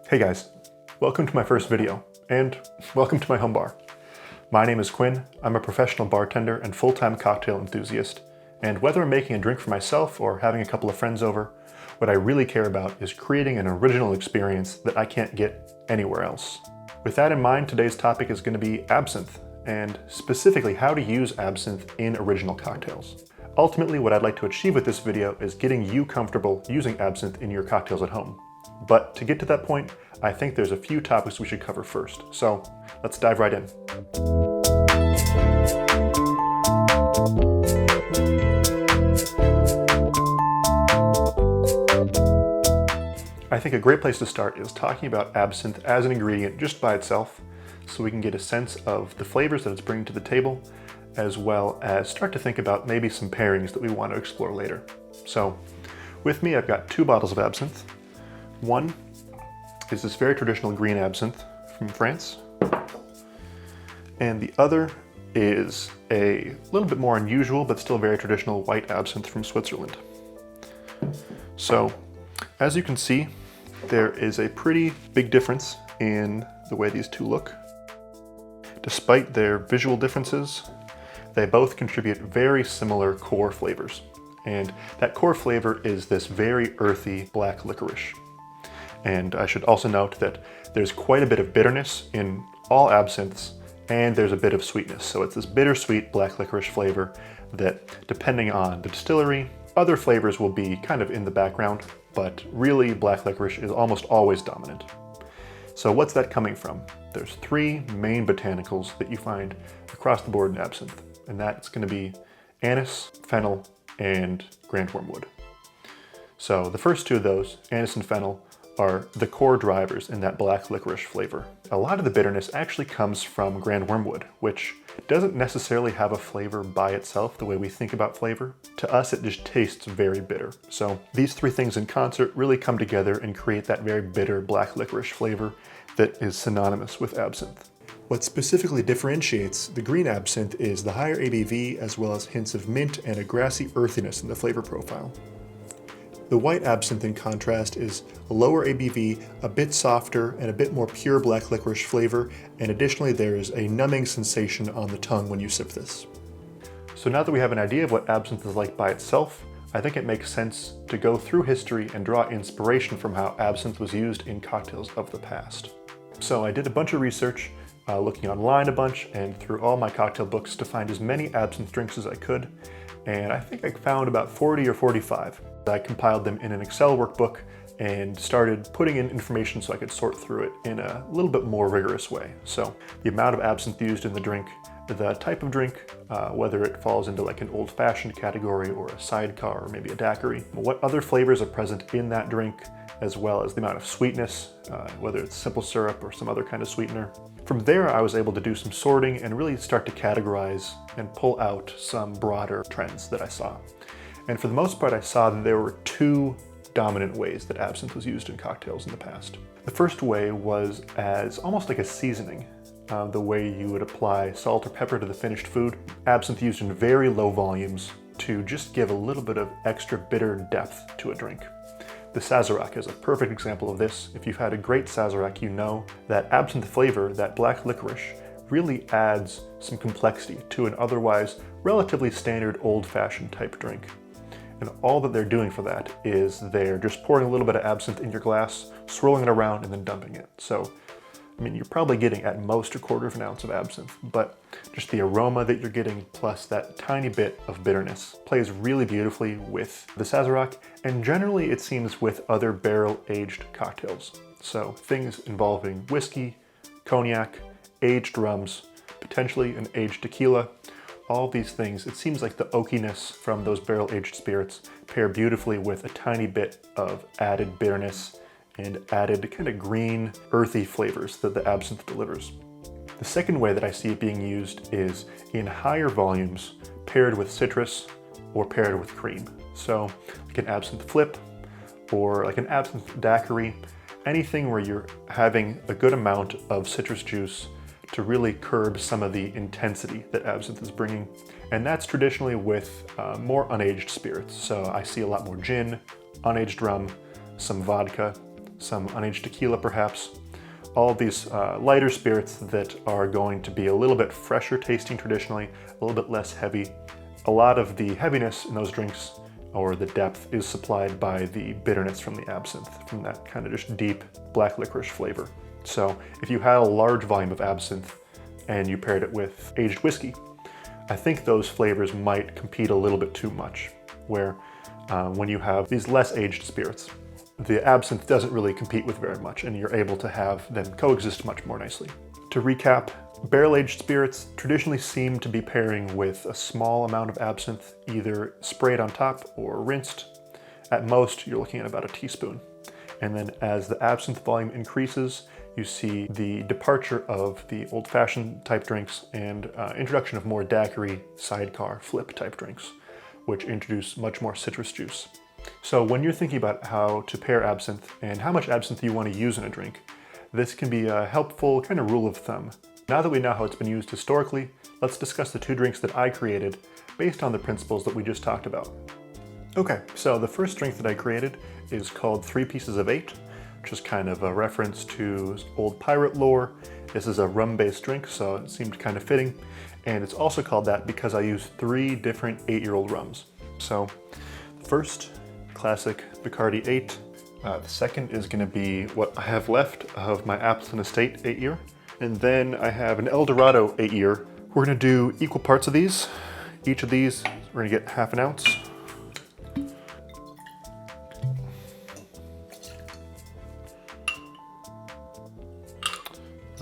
Hey guys, welcome to my first video, and welcome to my home bar. My name is Quinn, I'm a professional bartender and full-time cocktail enthusiast, and whether I'm making a drink for myself or having a couple of friends over, what I really care about is creating an original experience that I can't get anywhere else. With that in mind, today's topic is going to be absinthe, and specifically how to use absinthe in original cocktails. Ultimately, what I'd like to achieve with this video is getting you comfortable using absinthe in your cocktails at home. But to get to that point, I think there's a few topics we should cover first. So let's dive right in. I think a great place to start is talking about absinthe as an ingredient just by itself, so we can get a sense of the flavors that it's bringing to the table, as well as start to think about maybe some pairings that we want to explore later. So with me, I've got 2 bottles of absinthe. One is this very traditional green absinthe from France, and the other is a little bit more unusual but still very traditional white absinthe from Switzerland. So as you can see, there is a pretty big difference in the way these two look. Despite their visual differences, they both contribute very similar core flavors, and that core flavor is this very earthy black licorice. And I should also note that there's quite a bit of bitterness in all absinthes, and there's a bit of sweetness. So it's this bittersweet black licorice flavor that, depending on the distillery, other flavors will be kind of in the background, but really black licorice is almost always dominant. So what's that coming from? There's 3 main botanicals that you find across the board in absinthe, and that's going to be anise, fennel, and grand wormwood. So the first 2 of those, anise and fennel, are the core drivers in that black licorice flavor. A lot of the bitterness actually comes from grand wormwood, which doesn't necessarily have a flavor by itself the way we think about flavor. To us, it just tastes very bitter. So these 3 things in concert really come together and create that very bitter black licorice flavor that is synonymous with absinthe. What specifically differentiates the green absinthe is the higher ABV, as well as hints of mint and a grassy earthiness in the flavor profile. The white absinthe, in contrast, is a lower ABV, a bit softer, and a bit more pure black licorice flavor, and additionally there is a numbing sensation on the tongue when you sip this. So now that we have an idea of what absinthe is like by itself, I think it makes sense to go through history and draw inspiration from how absinthe was used in cocktails of the past. So I did a bunch of research, looking online a bunch and through all my cocktail books to find as many absinthe drinks as I could, and I think I found about 40 or 45. I compiled them in an Excel workbook and started putting in information so I could sort through it in a little bit more rigorous way. So the amount of absinthe used in the drink, the type of drink, whether it falls into like an old-fashioned category or a sidecar or maybe a daiquiri, what other flavors are present in that drink, as well as the amount of sweetness, whether it's simple syrup or some other kind of sweetener. From there, I was able to do some sorting and really start to categorize and pull out some broader trends that I saw. And for the most part, I saw that there were 2 dominant ways that absinthe was used in cocktails in the past. The first way was as almost like a seasoning, the way you would apply salt or pepper to the finished food. Absinthe used in very low volumes to just give a little bit of extra bitter depth to a drink. The Sazerac is a perfect example of this. If you've had a great Sazerac, you know that absinthe flavor, that black licorice, really adds some complexity to an otherwise relatively standard old-fashioned type drink. And all that they're doing for that is they're just pouring a little bit of absinthe in your glass, swirling it around, and then dumping it. So, I mean, you're probably getting at most a quarter of an ounce of absinthe, but just the aroma that you're getting plus that tiny bit of bitterness plays really beautifully with the Sazerac, and generally it seems with other barrel-aged cocktails. So things involving whiskey, cognac, aged rums, potentially an aged tequila. All these things, it seems like the oakiness from those barrel-aged spirits pair beautifully with a tiny bit of added bitterness and added kind of green, earthy flavors that the absinthe delivers. The second way that I see it being used is in higher volumes, paired with citrus or paired with cream. So like an absinthe flip or like an absinthe daiquiri, anything where you're having a good amount of citrus juice to really curb some of the intensity that absinthe is bringing. And that's traditionally with more unaged spirits. So I see a lot more gin, unaged rum, some vodka, some unaged tequila perhaps. All of these lighter spirits that are going to be a little bit fresher tasting traditionally, a little bit less heavy. A lot of the heaviness in those drinks, or the depth, is supplied by the bitterness from the absinthe, from that kind of just deep black licorice flavor. So if you had a large volume of absinthe and you paired it with aged whiskey, I think those flavors might compete a little bit too much, where when you have these less aged spirits, the absinthe doesn't really compete with very much, and you're able to have them coexist much more nicely. To recap, barrel-aged spirits traditionally seem to be pairing with a small amount of absinthe, either sprayed on top or rinsed. At most, you're looking at about a teaspoon. And then as the absinthe volume increases, you see the departure of the old-fashioned type drinks and introduction of more daiquiri, sidecar, flip type drinks, which introduce much more citrus juice. So when you're thinking about how to pair absinthe and how much absinthe you want to use in a drink, this can be a helpful kind of rule of thumb. Now that we know how it's been used historically, let's discuss the two drinks that I created based on the principles that we just talked about. Okay, so the first drink that I created is called 3 Pieces of 8, which is kind of a reference to old pirate lore. This is a rum-based drink, so it seemed kind of fitting. And it's also called that because I used 3 different 8-year-old rums. So the first, classic Bacardi 8. The second is going to be what I have left of my Absinthe Estate 8-year. And then I have an El Dorado 8-year. We're going to do equal parts of these. Each of these, we're going to get half an ounce.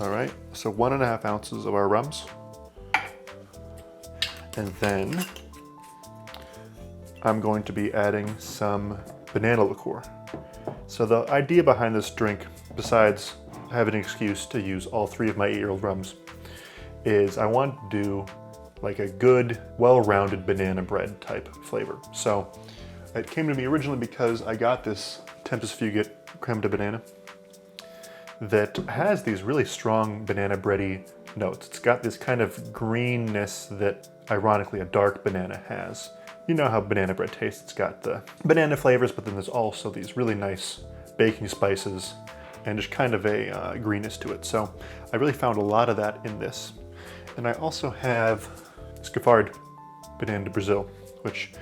All right, so 1.5 ounces of our rums. And then I'm going to be adding some banana liqueur. So the idea behind this drink, besides having an excuse to use all 3 of my 8-year-old rums, is I want to do like a good, well-rounded banana bread type flavor. So it came to me originally because I got this Tempus Fugit creme de banana that has these really strong banana bready notes. It's got this kind of greenness that ironically a dark banana has. You know how banana bread tastes. It's got the banana flavors, but then there's also these really nice baking spices and just kind of a greenness to it. So I really found a lot of that in this. And I also have Scafard Banana de Brazil, which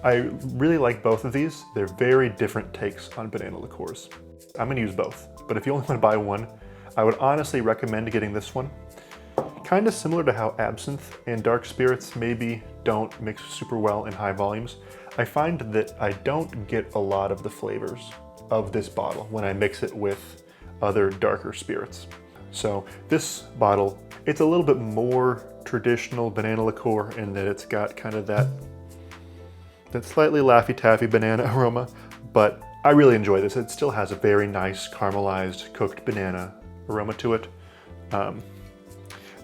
I really like both of these. They're very different takes on banana liqueurs. I'm gonna use both, but if you only wanna buy one, I would honestly recommend getting this one. Kind of similar to how absinthe and dark spirits maybe don't mix super well in high volumes. I find that I don't get a lot of the flavors of this bottle when I mix it with other darker spirits. So this bottle, it's a little bit more traditional banana liqueur in that it's got kind of that slightly Laffy Taffy banana aroma, but I really enjoy this. It still has a very nice caramelized cooked banana aroma to it.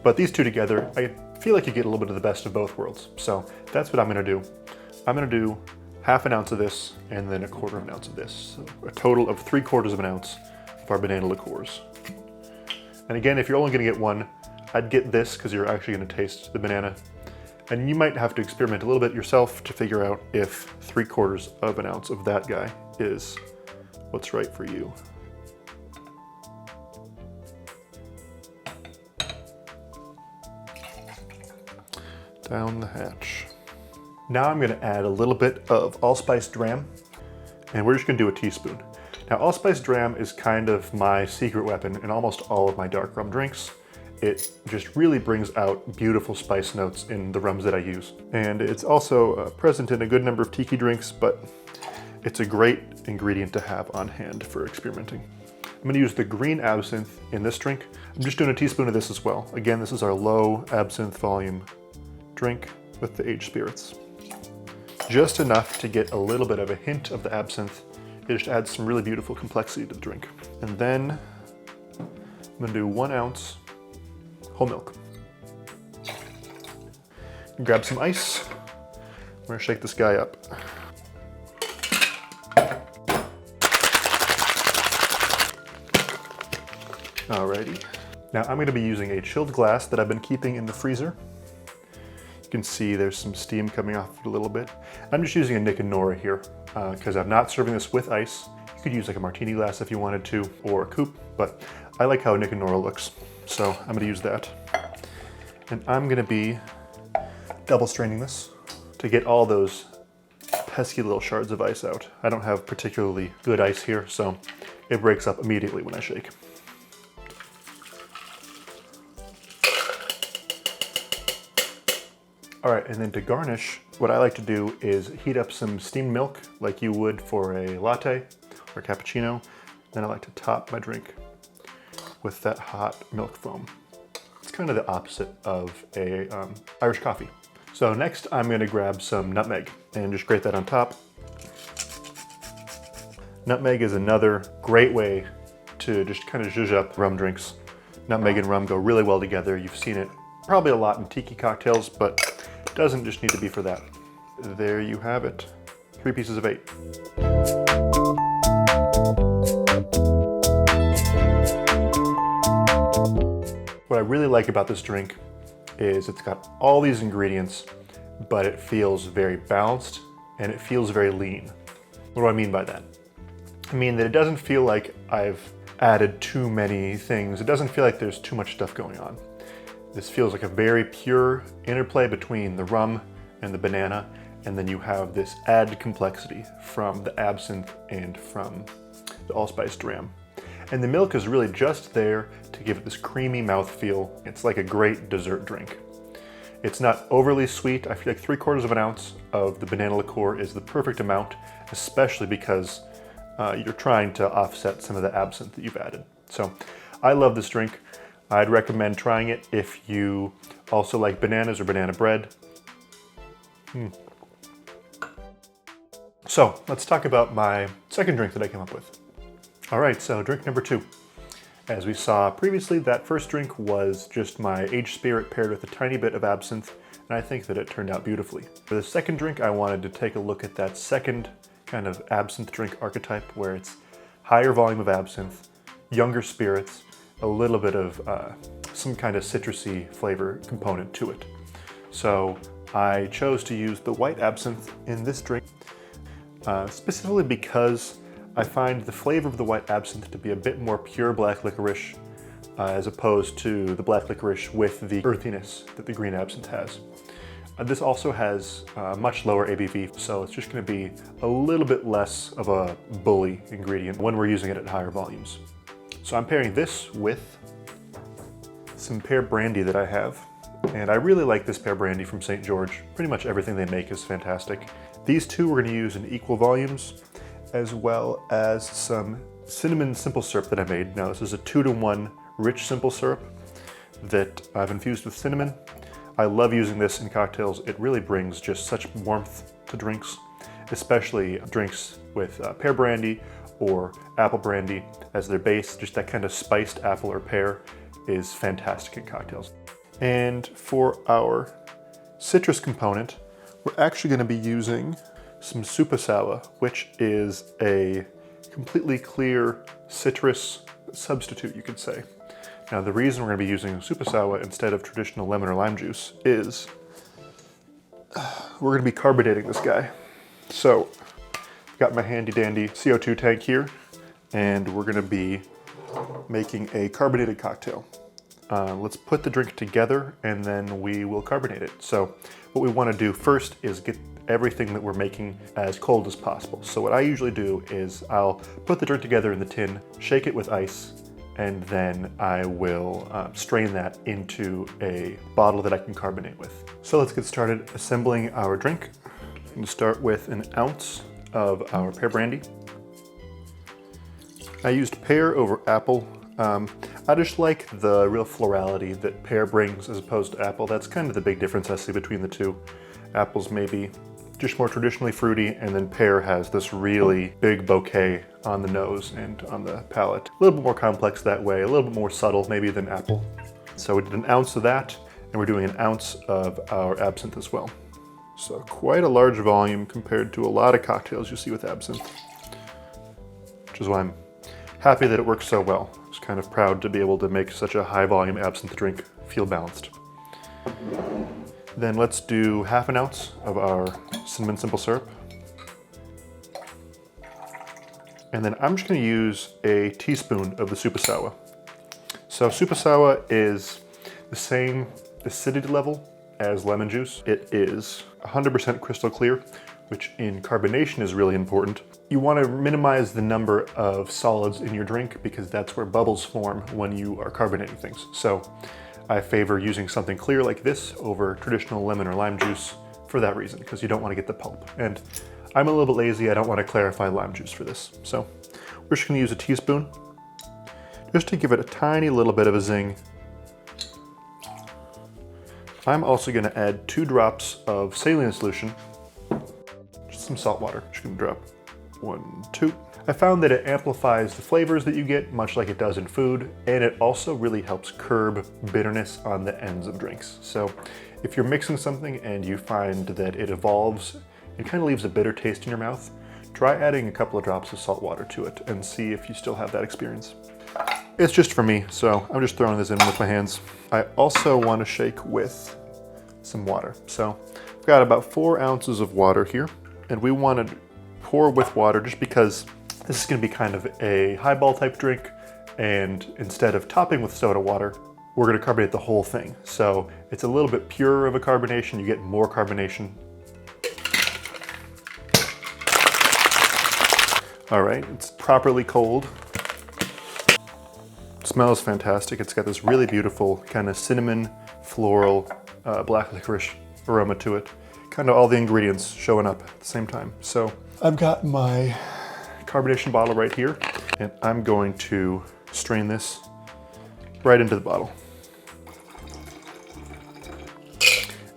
But these two together, I feel like you get a little bit of the best of both worlds. So that's what I'm gonna do. I'm gonna do half an ounce of this and then 1/4 ounce of this. So a total of 3/4 ounce of our banana liqueurs. And again, if you're only gonna get one, I'd get this because you're actually gonna taste the banana. And you might have to experiment a little bit yourself to figure out if 3/4 ounce of that guy is what's right for you. Down the hatch. Now I'm gonna add a little bit of allspice dram, and we're just gonna do a teaspoon. Now allspice dram is kind of my secret weapon in almost all of my dark rum drinks. It just really brings out beautiful spice notes in the rums that I use. And it's also present in a good number of tiki drinks, but it's a great ingredient to have on hand for experimenting. I'm gonna use the green absinthe in this drink. I'm just doing a teaspoon of this as well. Again, this is our low absinthe volume drink with the aged spirits. Just enough to get a little bit of a hint of the absinthe. It just adds some really beautiful complexity to the drink. And then I'm gonna do 1 ounce whole milk. Grab some ice. I'm gonna shake this guy up. Alrighty. Now I'm gonna be using a chilled glass that I've been keeping in the freezer. You can see there's some steam coming off it a little bit. I'm just using a Nick and Nora here because I'm not serving this with ice. You could use like a martini glass if you wanted to, or a coupe, but I like how Nick and Nora looks, so I'm gonna use that. And I'm gonna be double straining this to get all those pesky little shards of ice out. I don't have particularly good ice here, so it breaks up immediately when I shake. All right, and then to garnish, what I like to do is heat up some steamed milk like you would for a latte or cappuccino. Then I like to top my drink with that hot milk foam. It's kind of the opposite of a Irish coffee. So next I'm gonna grab some nutmeg and just grate that on top. Nutmeg is another great way to just kind of zhuzh up rum drinks. Nutmeg and rum go really well together. You've seen it probably a lot in tiki cocktails, but doesn't just need to be for that. There you have it, 3 pieces of 8. What I really like about this drink is it's got all these ingredients, but it feels very balanced and it feels very lean. What do I mean by that? I mean that it doesn't feel like I've added too many things. It doesn't feel like there's too much stuff going on. This feels like a very pure interplay between the rum and the banana, and then you have this added complexity from the absinthe and from the allspice dram. And the milk is really just there to give it this creamy mouthfeel. It's like a great dessert drink. It's not overly sweet. I feel like 3/4 of an ounce of the banana liqueur is the perfect amount, especially because you're trying to offset some of the absinthe that you've added. So I love this drink. I'd recommend trying it if you also like bananas or banana bread. So let's talk about my second drink that I came up with. All right, so drink number 2. As we saw previously, that first drink was just my aged spirit paired with a tiny bit of absinthe, and I think that it turned out beautifully. For the second drink, I wanted to take a look at that second kind of absinthe drink archetype where it's higher volume of absinthe, younger spirits, a little bit of some kind of citrusy flavor component to it. So I chose to use the white absinthe in this drink, specifically because I find the flavor of the white absinthe to be a bit more pure black licorice as opposed to the black licorice with the earthiness that the green absinthe has. This also has much lower ABV, so it's just going to be a little bit less of a bully ingredient when we're using it at higher volumes. So I'm pairing this with some pear brandy that I have, and I really like this pear brandy from St. George. Pretty much everything they make is fantastic. These two we're going to use in equal volumes, as well as some cinnamon simple syrup that I made. Now this is a 2-to-1 rich simple syrup that I've infused with cinnamon. I love using this in cocktails. It really brings just such warmth to drinks, especially drinks with pear brandy or apple brandy as their base. Just that kind of spiced apple or pear is fantastic in cocktails. And for our citrus component, we're actually going to be using some super sour, which is a completely clear citrus substitute, you could say. Now the reason we're going to be using super sour instead of traditional lemon or lime juice is we're going to be carbonating this guy. So I've got my handy dandy CO2 tank here, and we're going to be making a carbonated cocktail. Let's put the drink together and then we will carbonate it. So what we want to do first is get everything that we're making as cold as possible. So what I usually do is I'll put the drink together in the tin, shake it with ice, and then I will strain that into a bottle that I can carbonate with. So let's get started assembling our drink. I'm going to start with an ounce of our pear brandy. I used pear over apple. I just like the real florality that pear brings as opposed to apple. That's kind of the big difference I see between the two. Apple's maybe just more traditionally fruity, and then pear has this really big bouquet on the nose and on the palate. A little bit more complex that way, a little bit more subtle maybe than apple. So we did an ounce of that, and we're doing an ounce of our absinthe as well. So quite a large volume compared to a lot of cocktails you see with absinthe, which is why I'm happy that it works so well. I was kind of proud to be able to make such a high volume absinthe drink feel balanced. Then let's do half an ounce of our cinnamon simple syrup. And then I'm just gonna use a teaspoon of the Supasawa. So Supasawa is the same acidity level as lemon juice. It is 100% crystal clear, which in carbonation is really important. You want to minimize the number of solids in your drink because that's where bubbles form when you are carbonating things. So I favor using something clear like this over traditional lemon or lime juice for that reason, because you don't want to get the pulp. And I'm a little bit lazy, I don't want to clarify lime juice for this. So we're just going to use a teaspoon just to give it a tiny little bit of a zing. I'm also going to add 2 drops of saline solution, just some salt water. Just going to drop 1, 2. I found that it amplifies the flavors that you get, much like it does in food, and it also really helps curb bitterness on the ends of drinks. So if you're mixing something and you find that it evolves and kind of leaves a bitter taste in your mouth, try adding a couple of drops of salt water to it and see if you still have that experience. It's just for me, so I'm just throwing this in with my hands. I also want to shake with some water. So I've got about 4 ounces of water here, and we want to pour with water just because this is going to be kind of a highball type drink, and instead of topping with soda water, we're going to carbonate the whole thing. So it's a little bit purer of a carbonation, you get more carbonation. All right, it's properly cold. It smells fantastic. It's got this really beautiful kind of cinnamon, floral, black licorice aroma to it. Kind of all the ingredients showing up at the same time. So I've got my carbonation bottle right here, and I'm going to strain this right into the bottle.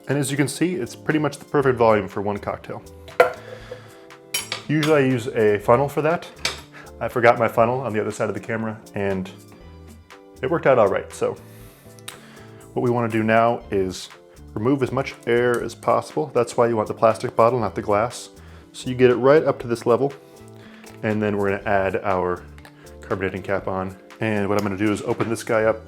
And as you can see, it's pretty much the perfect volume for one cocktail. Usually I use a funnel for that. I forgot my funnel on the other side of the camera, and it worked out all right. So what we want to do now is remove as much air as possible. That's why you want the plastic bottle, not the glass. So you get it right up to this level, and then we're going to add our carbonating cap on. And what I'm going to do is open this guy up.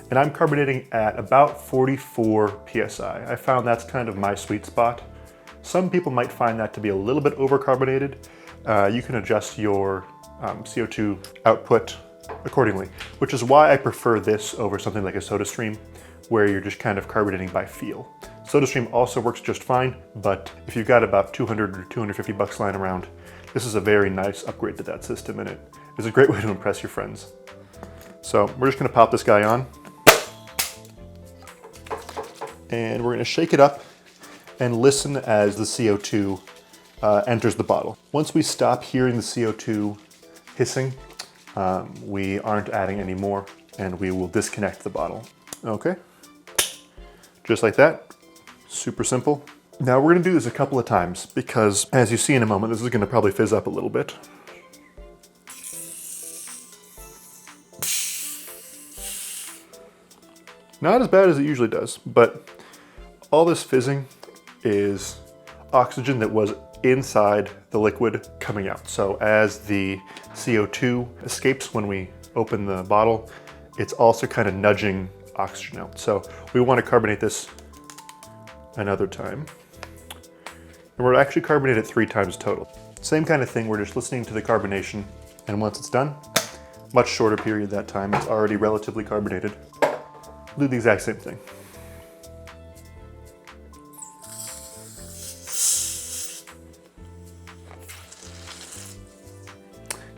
And I'm carbonating at about 44 PSI. I found that's kind of my sweet spot. Some people might find that to be a little bit overcarbonated. You can adjust your CO2 output accordingly, which is why I prefer this over something like a SodaStream, where you're just kind of carbonating by feel. SodaStream also works just fine, but if you've got about 200 or 250 bucks lying around, this is a very nice upgrade to that system, and it is a great way to impress your friends. So we're just gonna pop this guy on, and we're gonna shake it up and listen as the CO2 enters the bottle. Once we stop hearing the CO2 hissing, we aren't adding any more, and we will disconnect the bottle. Okay, just like that, super simple. Now we're gonna do this a couple of times because, as you see in a moment, this is gonna probably fizz up a little bit. Not as bad as it usually does, but all this fizzing is oxygen that was inside the liquid coming out. So as the CO2 escapes when we open the bottle, it's also kind of nudging oxygen out. So we want to carbonate this another time. And we're actually carbonated 3 times total. Same kind of thing, we're just listening to the carbonation, and once it's done, much shorter period that time, it's already relatively carbonated. We'll do the exact same thing.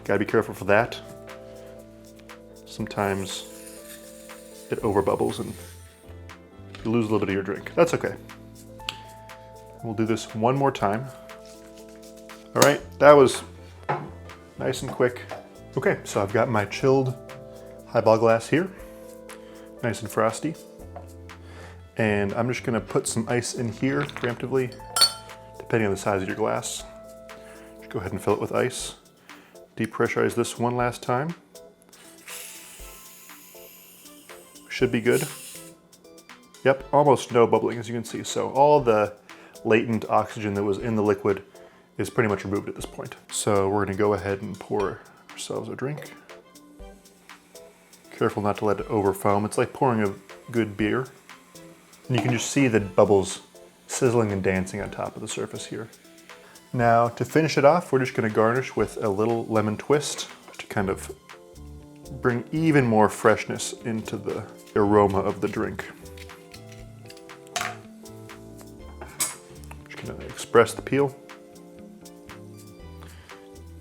Gotta be careful for that. Sometimes it over bubbles and you lose a little bit of your drink. That's okay. We'll do this one more time. All right, that was nice and quick. Okay, so I've got my chilled highball glass here, nice and frosty. And I'm just gonna put some ice in here preemptively, depending on the size of your glass. Just go ahead and fill it with ice. Depressurize this one last time. Should be good. Yep, almost no bubbling, as you can see. So all the latent oxygen that was in the liquid is pretty much removed at this point. So we're gonna go ahead and pour ourselves a drink. Careful not to let it over foam. It's like pouring a good beer. And you can just see the bubbles sizzling and dancing on top of the surface here. Now to finish it off, we're just going to garnish with a little lemon twist to kind of bring even more freshness into the aroma of the drink. Just going to express the peel.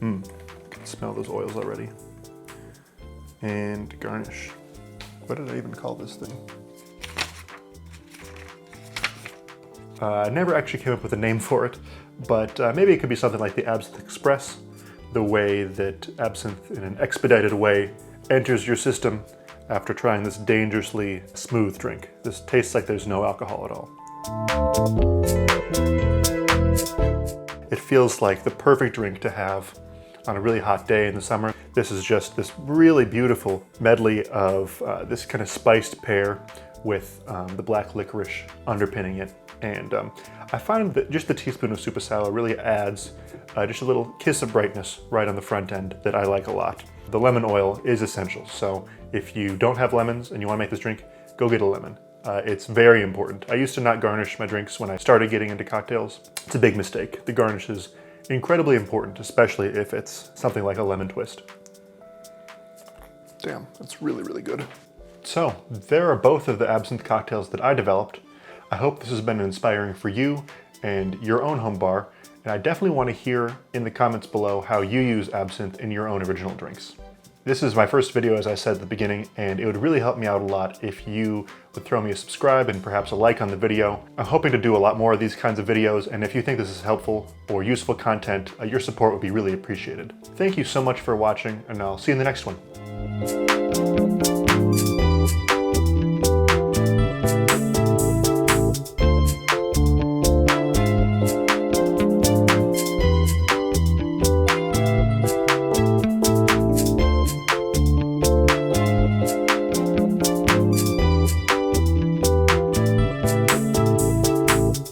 I can smell those oils already. And garnish. What did I even call this thing? I never actually came up with a name for it, but maybe it could be something like the Absinthe Express, the way that absinthe in an expedited way enters your system after trying this dangerously smooth drink. This tastes like there's no alcohol at all. It feels like the perfect drink to have on a really hot day in the summer. This is just this really beautiful medley of this kind of spiced pear with the black licorice underpinning it. And I find that just the teaspoon of super sour really adds just a little kiss of brightness right on the front end that I like a lot. The lemon oil is essential, so if you don't have lemons and you want to make this drink, go get a lemon. It's very important. I used to not garnish my drinks when I started getting into cocktails. It's a big mistake. The garnish is incredibly important, especially if it's something like a lemon twist. Damn, that's really, really good. So, there are both of the absinthe cocktails that I developed. I hope this has been inspiring for you and your own home bar, and I definitely want to hear in the comments below how you use absinthe in your own original drinks. This is my first video, as I said at the beginning, and it would really help me out a lot if you would throw me a subscribe and perhaps a like on the video. I'm hoping to do a lot more of these kinds of videos, and if you think this is helpful or useful content, your support would be really appreciated. Thank you so much for watching, and I'll see you in the next one.